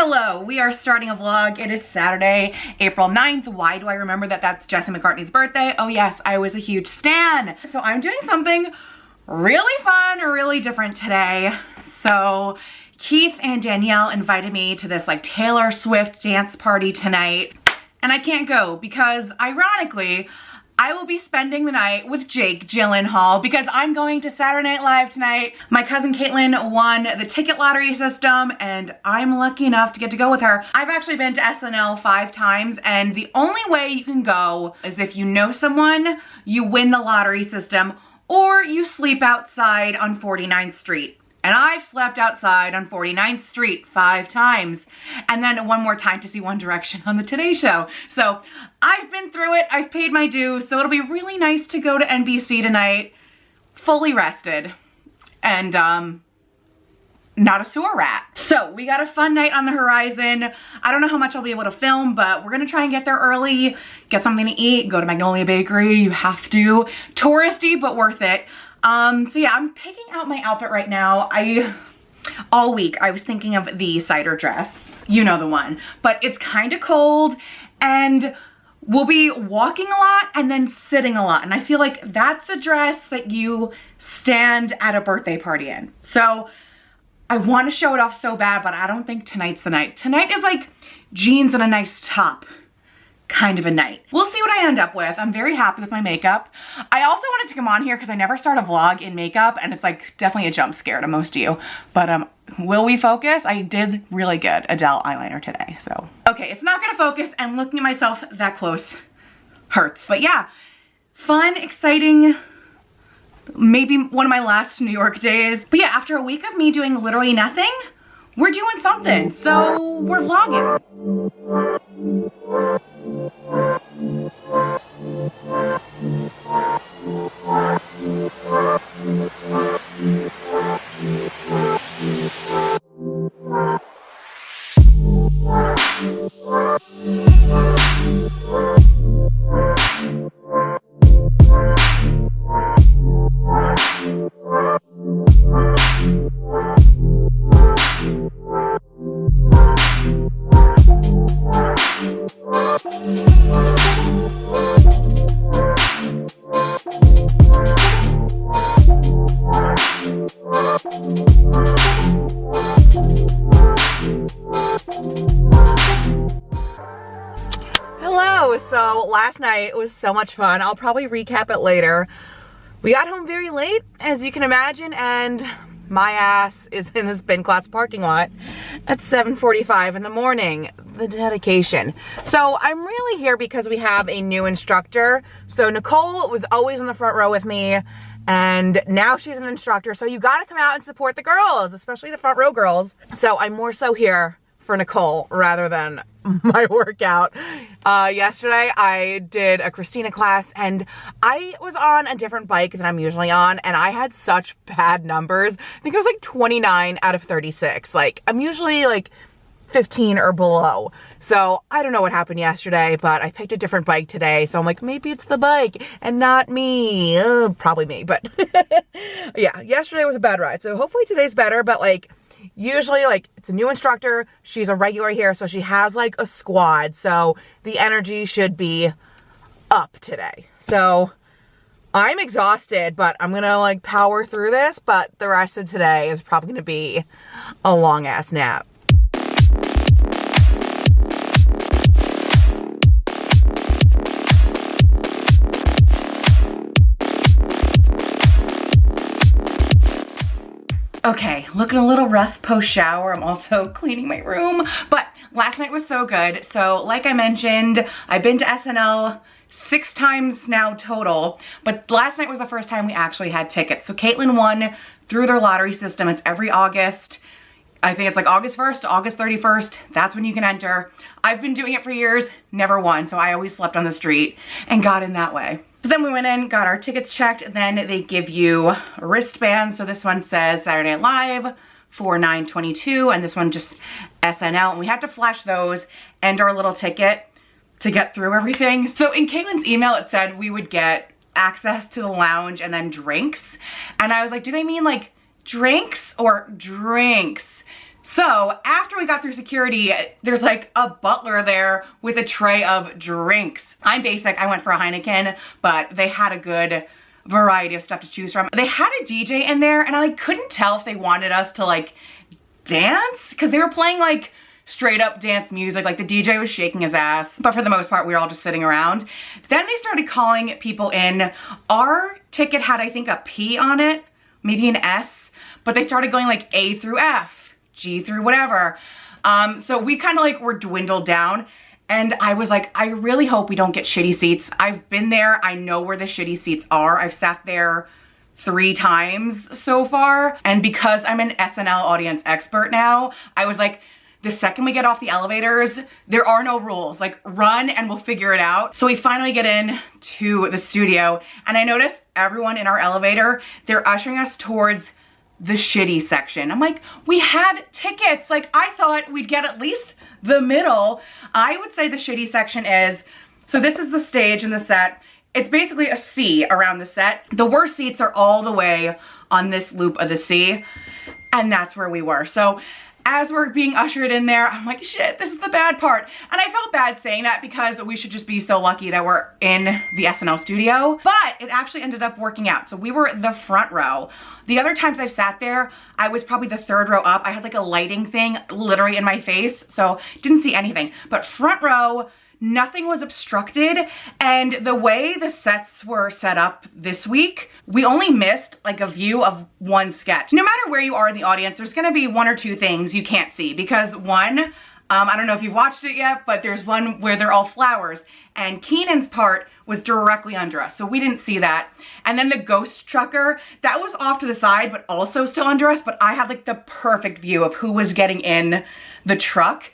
Hello, we are starting a vlog. It is Saturday, April 9th. Why do I remember that that's Jesse McCartney's birthday? Oh yes, I was a huge stan. So I'm doing something really fun, really different today. So Keith and Danielle invited me to this like Taylor Swift dance party tonight. And I can't go because ironically, I will be spending the night with Jake Gyllenhaal because I'm going to Saturday Night Live tonight. My cousin Caitlin won the ticket lottery system and I'm lucky enough to get to go with her. I've actually been to SNL 5 times and the only way you can go is if you know someone, you win the lottery system, or you sleep outside on 49th Street. And I've slept outside on 49th Street 5 times. And then one more time to see One Direction on the Today Show. So I've been through it, I've paid my dues, so it'll be really nice to go to NBC tonight, fully rested, and not a sewer rat. So we got a fun night on the horizon. I don't know how much I'll be able to film, but we're gonna try and get there early, get something to eat, go to Magnolia Bakery, you have to. Touristy, but worth it. So yeah, I'm picking out my outfit right now. All week I was thinking of the cider dress, you know the one, but it's kind of cold and we'll be walking a lot and then sitting a lot. And I feel like that's a dress that you stand at a birthday party in. So I want to show it off so bad, but I don't think tonight's the night. Tonight is like jeans and a nice top kind of a night. We'll see what I end up with. I'm very happy with my makeup. I also wanted to come on here because I never start a vlog in makeup and it's like definitely a jump scare to most of you. But will we focus? I did really good Adele eyeliner today, so. Okay, it's not gonna focus and looking at myself that close hurts. But yeah, fun, exciting, maybe one of my last New York days. But yeah, after a week of me doing literally nothing, we're doing something. So we're vlogging. So last night was so much fun. I'll probably recap it later. We got home very late, as you can imagine, and my ass is in the spin class parking lot at 7:45 in the morning. The dedication. So I'm really here because we have a new instructor. So Nicole was always in the front row with me, and now she's an instructor. So you gotta come out and support the girls, especially the front row girls. So I'm more so here for Nicole rather than my workout. Yesterday I did a Christina class and I was on a different bike than I'm usually on and I had such bad numbers. I think it was like 29 out of 36. Like I'm usually like 15 or below. So I don't know what happened yesterday, but I picked a different bike today. So I'm like, maybe it's the bike and not me. Probably me, but yeah, yesterday was a bad ride. So hopefully today's better, but like, usually like it's a new instructor, she's a regular here, so she has like a squad, so the energy should be up today. So I'm exhausted, but I'm gonna like power through this, but the rest of today is probably gonna be a long ass nap. Okay, looking a little rough post-shower. I'm also cleaning my room, but last night was so good. So like I mentioned, I've been to SNL 6 times now total, but last night was the first time we actually had tickets. So Caitlin won through their lottery system. It's every August. I think it's like August 1st to August 31st. That's when you can enter. I've been doing it for years, never won. So I always slept on the street and got in that way. So then we went in, got our tickets checked, then they give you a wristband. So this one says Saturday Night Live for 9/22, and this one just SNL. And we had to flash those and our little ticket to get through everything. So in Caitlin's email, it said we would get access to the lounge and then drinks. And I was like, do they mean like drinks or drinks? So after we got through security, there's like a butler there with a tray of drinks. I'm basic, I went for a Heineken, but they had a good variety of stuff to choose from. They had a DJ in there and I couldn't tell if they wanted us to like dance, because they were playing like straight up dance music, like the DJ was shaking his ass, but for the most part we were all just sitting around. Then they started calling people in. Our ticket had, I think, a P on it, maybe an S, but they started going like A through F, G through whatever. So we kind of like were dwindled down, and I was like, I really hope we don't get shitty seats. I've been there, I know where the shitty seats are. I've sat there 3 times so far, and because I'm an SNL audience expert now, I was like, the second we get off the elevators, there are no rules, like run and we'll figure it out. So we finally get in to the studio, and I notice everyone in our elevator, they're ushering us towards the shitty section. I'm like, we had tickets. Like, I thought we'd get at least the middle. I would say the shitty section is, so this is the stage and the set. It's basically a C around the set. The worst seats are all the way on this loop of the C, and that's where we were. So as we're being ushered in there, I'm like, shit, this is the bad part. And I felt bad saying that because we should just be so lucky that we're in the SNL studio, but it actually ended up working out. So we were the front row. The other times I've sat there, I was probably the 3rd row up. I had like a lighting thing literally in my face, so didn't see anything. But front row, nothing was obstructed, and the way the sets were set up this week, we only missed like a view of one sketch. No matter where you are in the audience, there's gonna be 1 or 2 things you can't see, because one, I don't know if you've watched it yet, but there's one where they're all flowers, and Keenan's part was directly under us, so we didn't see that. And then the ghost trucker, that was off to the side, but also still under us, but I had like the perfect view of who was getting in the truck.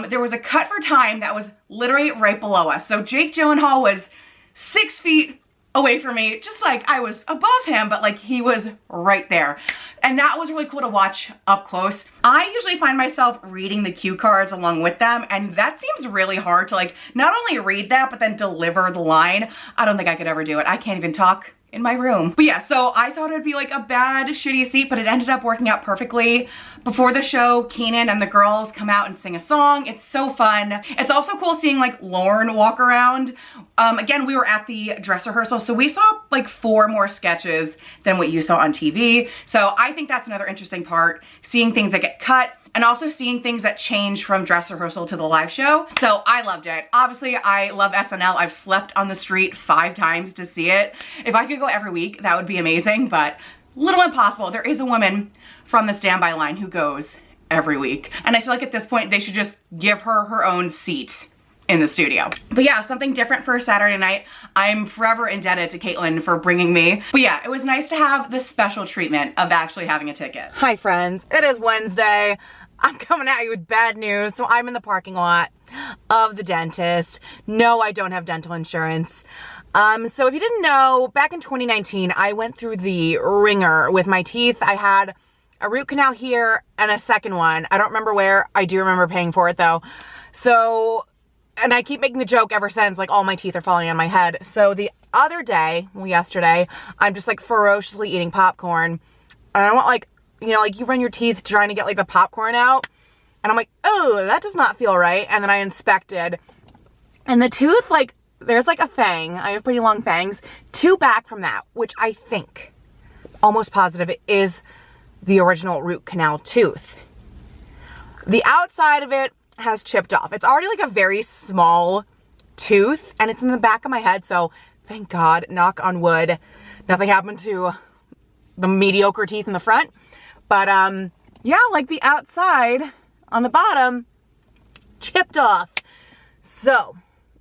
There was a cut for time that was literally right below us. So Jake Gyllenhaal was 6 feet away from me, just like I was above him, but like he was right there. And that was really cool to watch up close. I usually find myself reading the cue cards along with them, and that seems really hard to like, not only read that, but then deliver the line. I don't think I could ever do it. I can't even talk in my room. But yeah, so I thought it'd be like a bad, shitty seat, but it ended up working out perfectly. Before the show, Keenan and the girls come out and sing a song. It's so fun. It's also cool seeing like Lauren walk around. Again, we were at the dress rehearsal, so we saw like 4 more sketches than what you saw on TV. So I think that's another interesting part, seeing things that get cut, and also seeing things that change from dress rehearsal to the live show. So I loved it. Obviously, I love SNL. I've slept on the street 5 times to see it. If I could go every week, that would be amazing, but little impossible. There is a woman from the standby line who goes every week, and I feel like at this point, they should just give her her own seat in the studio. But yeah, something different for a Saturday night. I'm forever indebted to Caitlin for bringing me. But yeah, it was nice to have the special treatment of actually having a ticket. Hi friends, it is Wednesday. I'm coming at you with bad news. So I'm in the parking lot of the dentist. No, I don't have dental insurance. So if you didn't know, back in 2019, I went through the ringer with my teeth. I had a root canal here and a second one. I don't remember where. I do remember paying for it though. So, and I keep making the joke ever since, like all my teeth are falling on my head. So the other day, well, yesterday, I'm just like ferociously eating popcorn. And I want like, you know, like you run your teeth trying to get like the popcorn out. And I'm like, oh, that does not feel right. And then I inspected, and the tooth, like there's like a fang. I have pretty long fangs. 2 back from that, which I think, almost positive, it is the original root canal tooth. The outside of it has chipped off. It's already like a very small tooth, and it's in the back of my head, so thank God, knock on wood, nothing happened to the mediocre teeth in the front. But yeah, like the outside on the bottom chipped off. So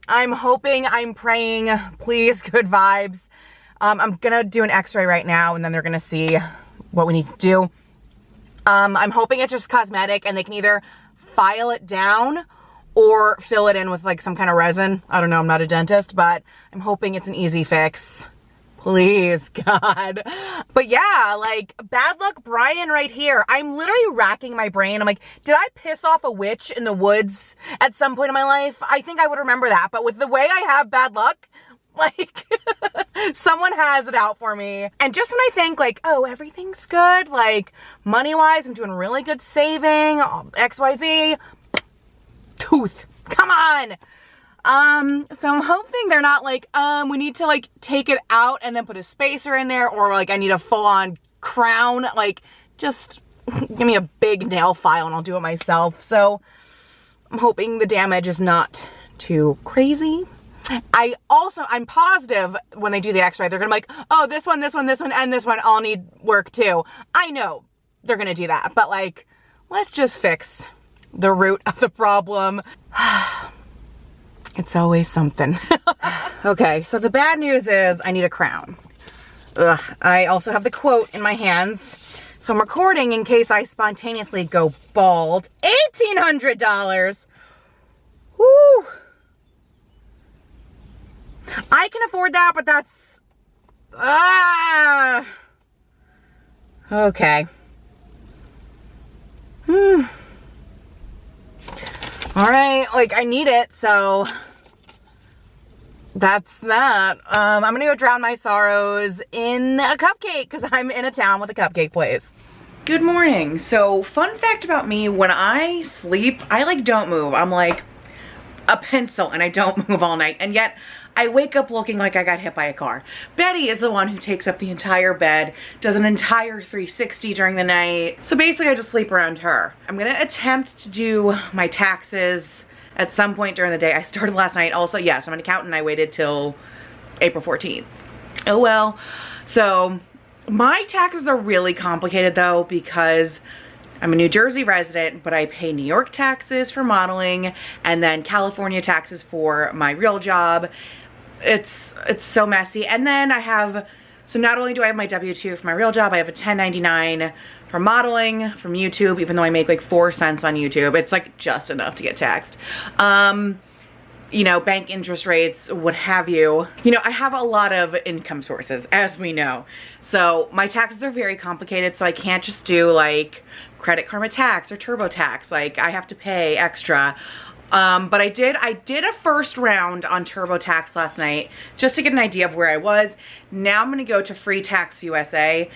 I'm hoping, I'm praying, please, good vibes. I'm gonna do an x-ray right now, and then they're gonna see what we need to do. I'm hoping it's just cosmetic, and they can either file it down or fill it in with like some kind of resin. I don't know, I'm not a dentist, but I'm hoping it's an easy fix. Please, God. But yeah, like, bad luck Brian right here. I'm literally racking my brain. I'm like, did I piss off a witch in the woods at some point in my life? I think I would remember that. But with the way I have bad luck, Like, someone has it out for me. And just when I think like, oh, everything's good, like money-wise, I'm doing really good saving, XYZ, tooth, come on. So I'm hoping they're not like, we need to like take it out and then put a spacer in there, or like I need a full-on crown. Like, just give me a big nail file and I'll do it myself. So I'm hoping the damage is not too crazy. I'm positive when they do the x-ray, they're gonna be like, oh, this one, and this one all need work too. I know they're gonna do that, but like, let's just fix the root of the problem. It's always something. Okay, so the bad news is I need a crown. Ugh, I also have the quote in my hands. So I'm recording in case I spontaneously go bald. $1,800. Woo! I can afford that, but that's... Okay. Alright, like, I need it, so... That's that. I'm gonna go drown my sorrows in a cupcake, because I'm in a town with a cupcake place. Good morning. So, fun fact about me, when I sleep, I like don't move. I'm like a pencil and I don't move all night, and yet I wake up looking like I got hit by a car. Betty is the one who takes up the entire bed, does an entire 360 during the night. So basically I just sleep around her. I'm gonna attempt to do my taxes at some point during the day. I started last night. Also, yes, I'm an accountant. I waited till April 14th. Oh well. So my taxes are really complicated though, because I'm a New Jersey resident, but I pay New York taxes for modeling and then California taxes for my real job. It's so messy. And then I have, so not only do I have my W-2 for my real job, I have a 1099 for modeling from YouTube, even though I make like 4 cents on YouTube. It's like just enough to get taxed. You know, bank interest rates, what have you. You know, I have a lot of income sources, as we know. So my taxes are very complicated, so I can't just do like Credit Karma tax or TurboTax. Like, I have to pay extra. But I did a first round on TurboTax last night just to get an idea of where I was. Now I'm gonna go to Free Tax USA.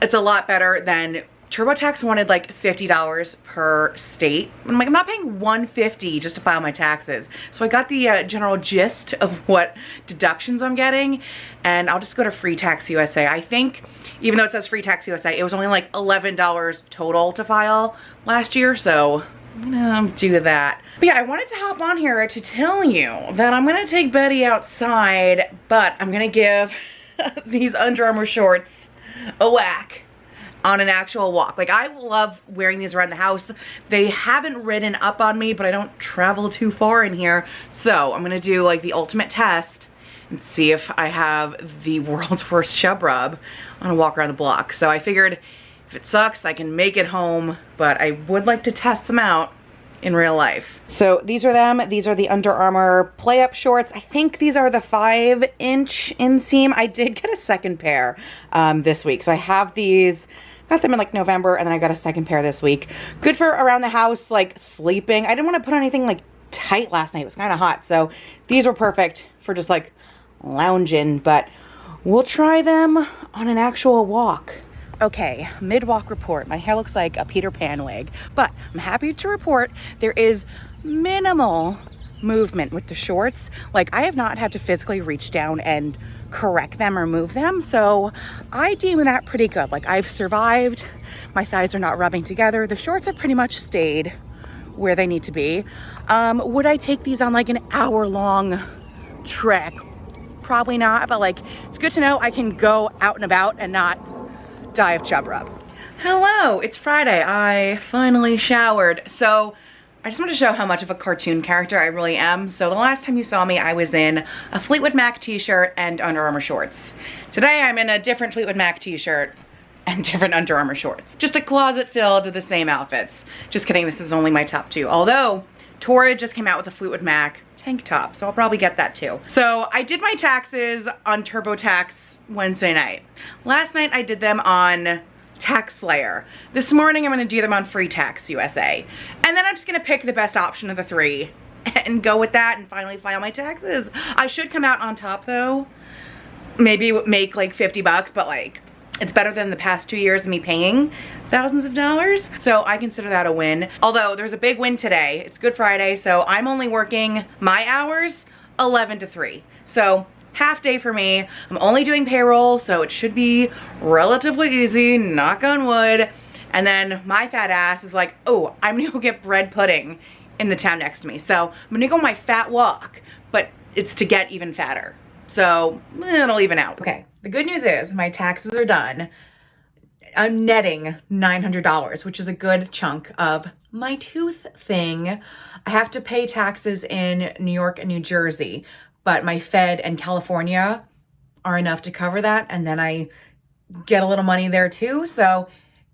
It's a lot better than TurboTax wanted like $50 per state. I'm like, I'm not paying $150 just to file my taxes. So I got the general gist of what deductions I'm getting, and I'll just go to Free Tax USA. I think, even though it says Free Tax USA, it was only like $11 total to file last year, so I'm gonna do that. But yeah, I wanted to hop on here to tell you that I'm gonna take Betty outside, but I'm gonna give these Under Armour shorts a whack on an actual walk. Like, I love wearing these around the house. They haven't ridden up on me, but I don't travel too far in here. So I'm gonna do like the ultimate test and see if I have the world's worst chub rub on a walk around the block. So I figured if it sucks, I can make it home, but I would like to test them out in real life. So these are them. These are the Under Armour play-up shorts. I think these are the 5-inch inseam. I did get a second pair this week. So I have these. Got them in like November, and then I got a second pair this week. Good for around the house, like sleeping. I didn't want to put anything like tight last night. It was kind of hot. So these were perfect for just like lounging, but we'll try them on an actual walk. Okay, mid-walk report. My hair looks like a Peter Pan wig, but I'm happy to report there is minimal movement with the shorts. Like, I have not had to physically reach down and correct them or move them, so I deem that pretty good. Like, I've survived. My thighs are not rubbing together. The shorts have pretty much stayed where they need to be. Would I take these on like an hour-long trek? Probably not, but like, it's good to know I can go out and about and not die of chub rub. Hello, it's Friday. I finally showered. So I just want to show how much of a cartoon character I really am. So the last time you saw me, I was in a Fleetwood Mac t-shirt and Under Armour shorts. Today I'm in a different Fleetwood Mac t-shirt and different Under Armour shorts. Just a closet filled with the same outfits. Just kidding, this is only my top 2. Although, Torrid just came out with a Fleetwood Mac tank top, so I'll probably get that too. So I did my taxes on TurboTax Wednesday night. Last night I did them on Tax Slayer. This morning I'm gonna do them on Free Tax USA. And then I'm just gonna pick the best option of the 3 and go with that and finally file my taxes. I should come out on top though. Maybe make like 50 bucks, but like it's better than the past 2 years of me paying thousands of dollars. So I consider that a win. Although there's a big win today. It's Good Friday, so I'm only working my hours 11 to 3. So half day for me. I'm only doing payroll, so it should be relatively easy, knock on wood. And then my fat ass is like, oh, I'm gonna go get bread pudding in the town next to me. So I'm gonna go on my fat walk, but it's to get even fatter. So it'll even out. Okay, the good news is my taxes are done. I'm netting $900, which is a good chunk of my tooth thing. I have to pay taxes in New York and New Jersey, but my Fed and California are enough to cover that. And then I get a little money there too. So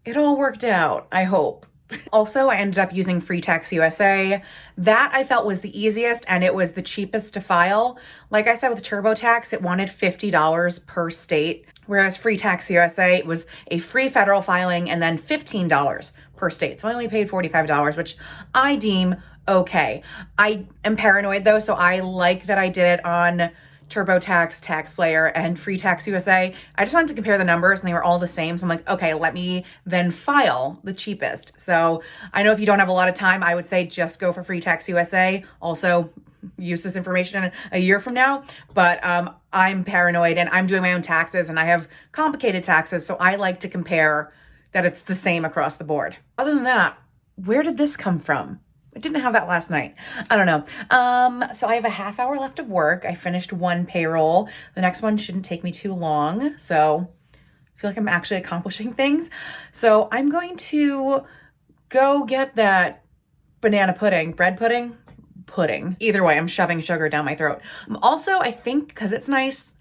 it all worked out, I hope. Also, I ended up using Free Tax USA. That I felt was the easiest and it was the cheapest to file. Like I said with TurboTax, it wanted $50 per state, whereas Free Tax USA it was a free federal filing and then $15 per state. So I only paid $45, which I deem okay. I am paranoid though, so I like that I did it on TurboTax, TaxSlayer, and Free Tax USA. I just wanted to compare the numbers and they were all the same. So I'm like, okay, let me then file the cheapest. So I know if you don't have a lot of time, I would say just go for Free Tax USA. Also, use this information a year from now. But I'm paranoid and I'm doing my own taxes and I have complicated taxes. So I like to compare that it's the same across the board. Other than that, where did this come from? I didn't have that last night. I don't know. So I have a half hour left of work. I finished one payroll. The next one shouldn't take me too long. So I feel like I'm actually accomplishing things. So I'm going to go get that banana pudding, bread pudding. Either way, I'm shoving sugar down my throat. Also, I think because it's nice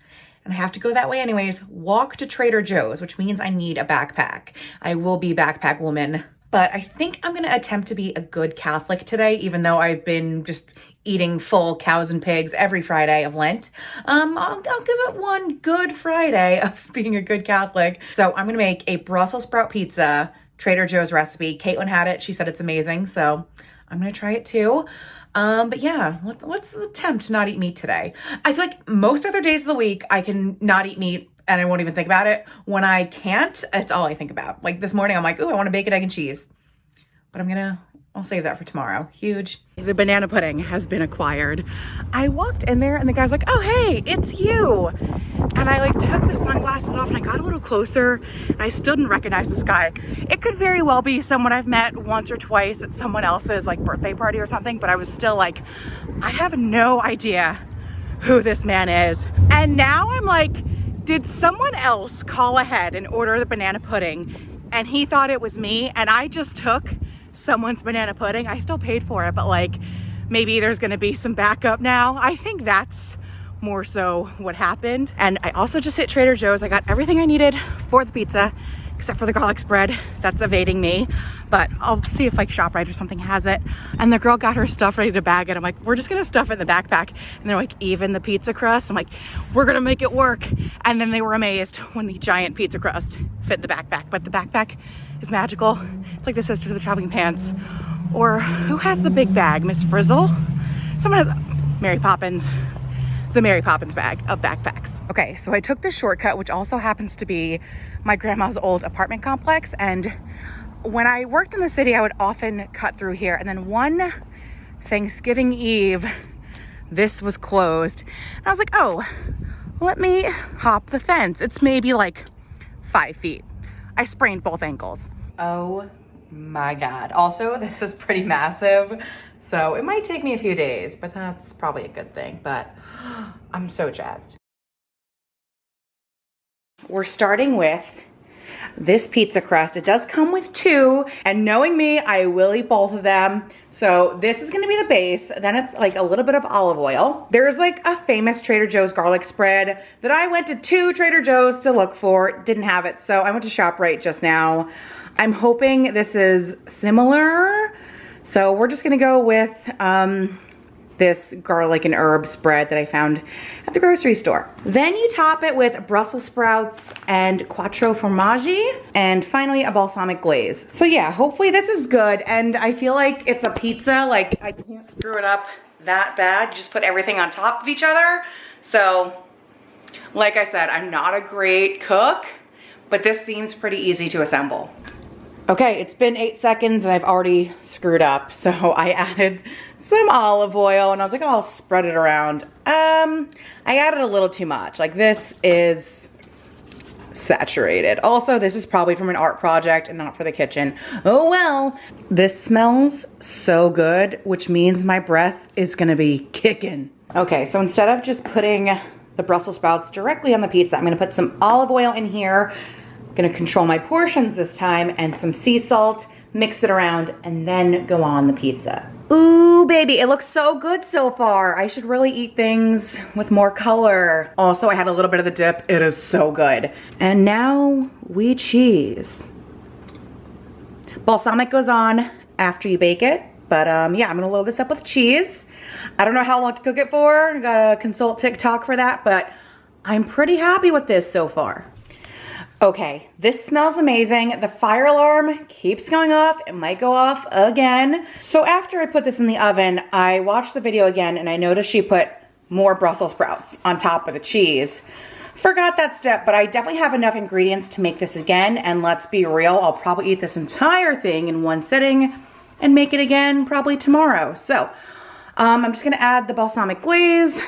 and I have to go that way anyways, walk to Trader Joe's, which means I need a backpack. I will be backpack woman. But I think I'm going to attempt to be a good Catholic today, even though I've been just eating full cows and pigs every Friday of Lent. I'll give it one good Friday of being a good Catholic. So I'm going to make a Brussels sprout pizza, Trader Joe's recipe. Caitlin had it. She said it's amazing. So I'm going to try it too. But yeah, let's attempt to not eat meat today. I feel like most other days of the week, I can not eat meat and I won't even think about it. When I can't, it's all I think about. Like this morning, I'm like, ooh, I want a bacon, egg, and cheese. But I'll save that for tomorrow. Huge. The banana pudding has been acquired. I walked in there and the guy's like, oh, hey, it's you. And I like took the sunglasses off and I got a little closer and I still didn't recognize this guy. It could very well be someone I've met once or twice at someone else's like birthday party or something, but I was still like, I have no idea who this man is. And now I'm like, did someone else call ahead and order the banana pudding and he thought it was me and I just took someone's banana pudding? I still paid for it, but like maybe there's gonna be some backup now. I think that's more so what happened. And I also just hit Trader Joe's. I got everything I needed for the pizza except for the garlic spread. That's evading me, but I'll see if like ShopRite or something has it. And the girl got her stuff ready to bag it. I'm like, we're just gonna stuff it in the backpack. And they're like, even the pizza crust? I'm like, we're gonna make it work. And then they were amazed when the giant pizza crust fit in the backpack. But the backpack is magical. It's like the sister to the traveling pants. Or who has the big bag? Miss Frizzle? Someone has Mary Poppins. The Mary Poppins bag of backpacks. Okay, so I took this shortcut, which also happens to be my grandma's old apartment complex. And when I worked in the city, I would often cut through here. And then one Thanksgiving Eve, this was closed. And I was like, oh, let me hop the fence. It's maybe like 5 feet. I sprained both ankles. Oh my God. Also, this is pretty massive. So it might take me a few days, but that's probably a good thing. But I'm so jazzed. We're starting with this pizza crust. It does come with 2, and knowing me, I will eat both of them. So this is gonna be the base. Then it's like a little bit of olive oil. There's like a famous Trader Joe's garlic spread that I went to 2 Trader Joe's to look for, didn't have it. So I went to ShopRite just now. I'm hoping this is similar. So we're just gonna go with this garlic and herb spread that I found at the grocery store. Then you top it with Brussels sprouts and quattro formaggi, and finally a balsamic glaze. So yeah, hopefully this is good. And I feel like it's a pizza, like I can't screw it up that bad. You just put everything on top of each other. So, like I said, I'm not a great cook, but this seems pretty easy to assemble. Okay, it's been 8 seconds and I've already screwed up. So I added some olive oil and I was like, oh, I'll spread it around. I added a little too much. Like, this is saturated. Also, this is probably from an art project and not for the kitchen. Oh well. This smells so good, which means my breath is gonna be kicking. Okay, so instead of just putting the Brussels sprouts directly on the pizza, I'm gonna put some olive oil in here. I'm gonna control my portions this time, and some sea salt, mix it around, and then go on the pizza. Ooh, baby, it looks so good so far. I should really eat things with more color. Also, I had a little bit of the dip. It is so good. And now we cheese. Balsamic goes on after you bake it, but yeah, I'm gonna load this up with cheese. I don't know how long to cook it for. I gotta consult TikTok for that, but I'm pretty happy with this so far. Okay, this smells amazing. The fire alarm keeps going off. It might go off again. So after I put this in the oven, I watched the video again and I noticed she put more Brussels sprouts on top of the cheese. Forgot that step, but I definitely have enough ingredients to make this again. And let's be real, I'll probably eat this entire thing in one sitting and make it again probably tomorrow. So I'm just gonna add the balsamic glaze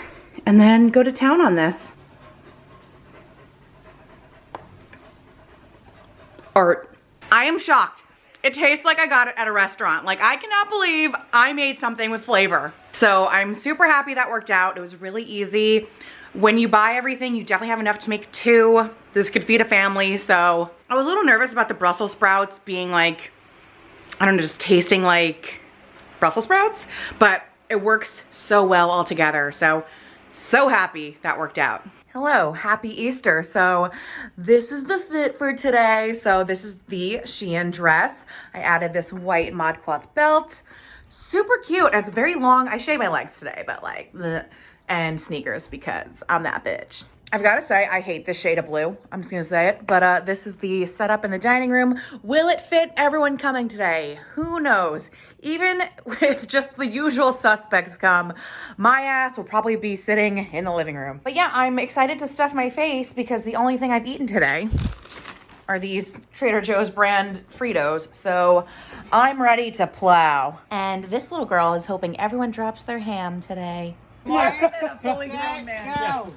and then go to town on this. Art. I am shocked. It tastes like I got it at a restaurant. Like, I cannot believe I made something with flavor. So I'm super happy that worked out. It was really easy. When you buy everything, you definitely have enough to make 2. This could feed a family. So I was a little nervous about the Brussels sprouts being like, I don't know, just tasting like Brussels sprouts, but it works so well all together. So happy that worked out. Hello, happy Easter. So this is the fit for today. So this is the Shein dress. I added this white ModCloth belt. Super cute. And it's very long. I shaved my legs today, but like, bleh. And sneakers because I'm that bitch. I've got to say, I hate this shade of blue. I'm just going to say it. But this is the setup in the dining room. Will it fit everyone coming today? Who knows? Even if just the usual suspects come, my ass will probably be sitting in the living room. But yeah, I'm excited to stuff my face because the only thing I've eaten today are these Trader Joe's brand Fritos. So I'm ready to plow. And this little girl is hoping everyone drops their ham today. A fully grown man. Go!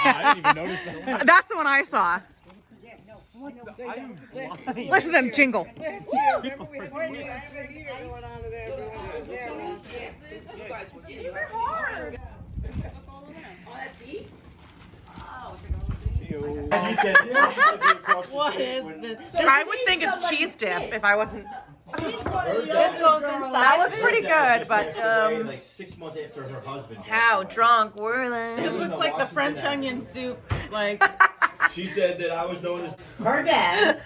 I didn't even notice that. That's the one I saw. Listen to them jingle. What is this? I would think it's cheese dip if I wasn't. This goes inside. That looks pretty good, but like 6 months after her husband. how drunk were they? This looks like the French onion soup. Like, She said that I was known as her dad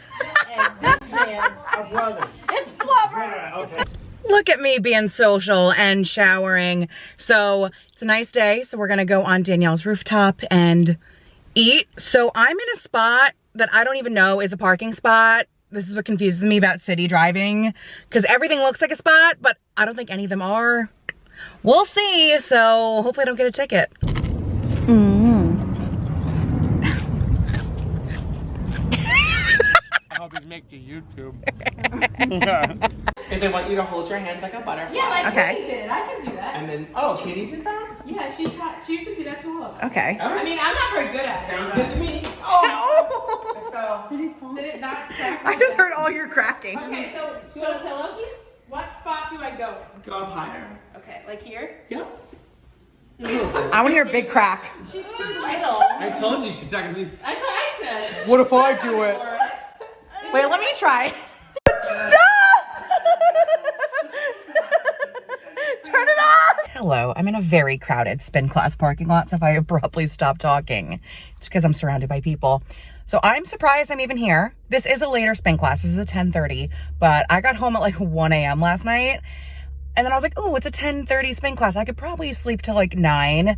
and this man's a brother. It's flubber. okay. Look at me being social and showering. So it's a nice day. So we're gonna go on Danielle's rooftop and eat. So I'm in a spot that I don't even know is a parking spot. This is what confuses me about city driving because everything looks like a spot, but I don't think any of them are. We'll see. So hopefully I don't get a ticket. I hope it makes to YouTube. Because they want you to hold your hands like a butterfly. Yeah, like Okay. Katie did. I can do that. And then, oh, Katie did that? Yeah, she used to do that to all of us. Okay. I mean, I'm not very good at it. Sounds good to me. Oh, So, Did it not crack? I just heard all your cracking. Okay, so You want a pillow? what spot do I go in? go up higher. Okay, like here? Yep. I want to hear a big crack. She's too little. I told you she's not going to be. That's what I said. What if I do it? Wait, let me try. Stop! Turn it off! Hello, I'm in a very crowded spin class parking lot, so if I abruptly stop talking, it's because I'm surrounded by people. So I'm surprised I'm even here. This is a later spin class. This is a 10:30, but I got home at like 1 a.m. last night. And then I was like, oh, it's a 10:30 spin class. I could probably sleep till like 9.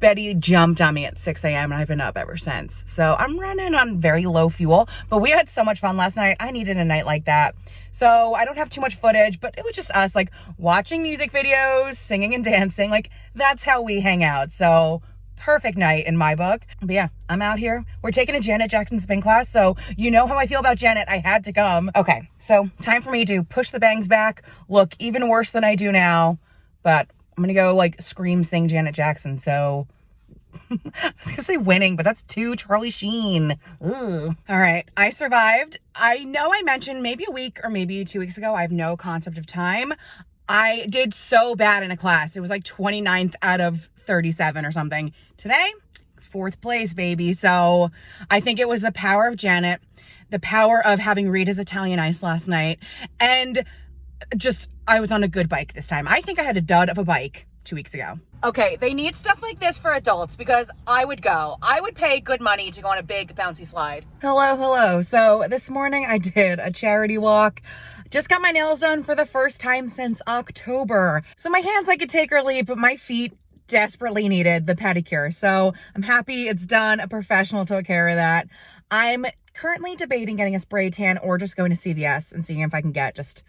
Betty jumped on me at 6 a.m. and I've been up ever since. So I'm running on very low fuel, but we had so much fun last night. I needed a night like that. So I don't have too much footage, but it was just us like watching music videos, singing and dancing. Like that's how we hang out. So perfect night in my book. But yeah, I'm out here. We're taking a Janet Jackson spin class. So you know how I feel about Janet. I had to come. Okay, so time for me to push the bangs back, look even worse than I do now, but I'm gonna go like scream sing Janet Jackson. So I was gonna say winning, but that's too Charlie Sheen. Ugh. All right, I survived. I know I mentioned maybe a week or maybe 2 weeks ago, I have no concept of time. I did so bad in a class. It was like 29th out of 37 or something. Today, 4th place, baby. So I think it was the power of Janet, the power of having Rita's Italian Ice last night, and just, I was on a good bike this time. I think I had a dud of a bike 2 weeks ago. Okay, they need stuff like this for adults because I would go. I would pay good money to go on a big bouncy slide. Hello. So this morning I did a charity walk. Just got my nails done for the first time since October. So my hands I could take or leave, but my feet desperately needed the pedicure. So I'm happy it's done. A professional took care of that. I'm currently debating getting a spray tan or just going to CVS and seeing if I can get just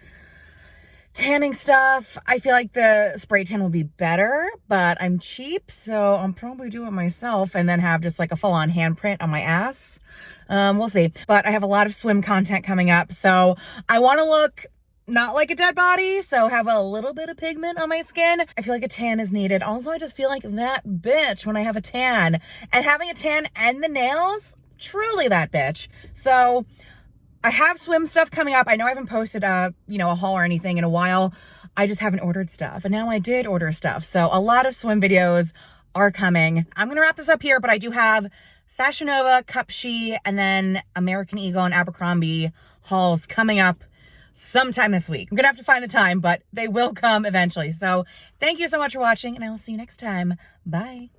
tanning stuff. I feel like the spray tan will be better, but I'm cheap, so I'll probably do it myself and then have just like a full-on handprint on my ass. We'll see. But I have a lot of swim content coming up, so I want to look not like a dead body, so have a little bit of pigment on my skin. I feel like a tan is needed. Also, I just feel like that bitch when I have a tan. And having a tan and the nails, truly that bitch. So I have swim stuff coming up. I know I haven't posted a haul or anything in a while. I just haven't ordered stuff. And now I did order stuff. So a lot of swim videos are coming. I'm going to wrap this up here, but I do have Fashion Nova, Cup She, and then American Eagle and Abercrombie hauls coming up sometime this week. I'm going to have to find the time, but they will come eventually. So thank you so much for watching, and I will see you next time. Bye.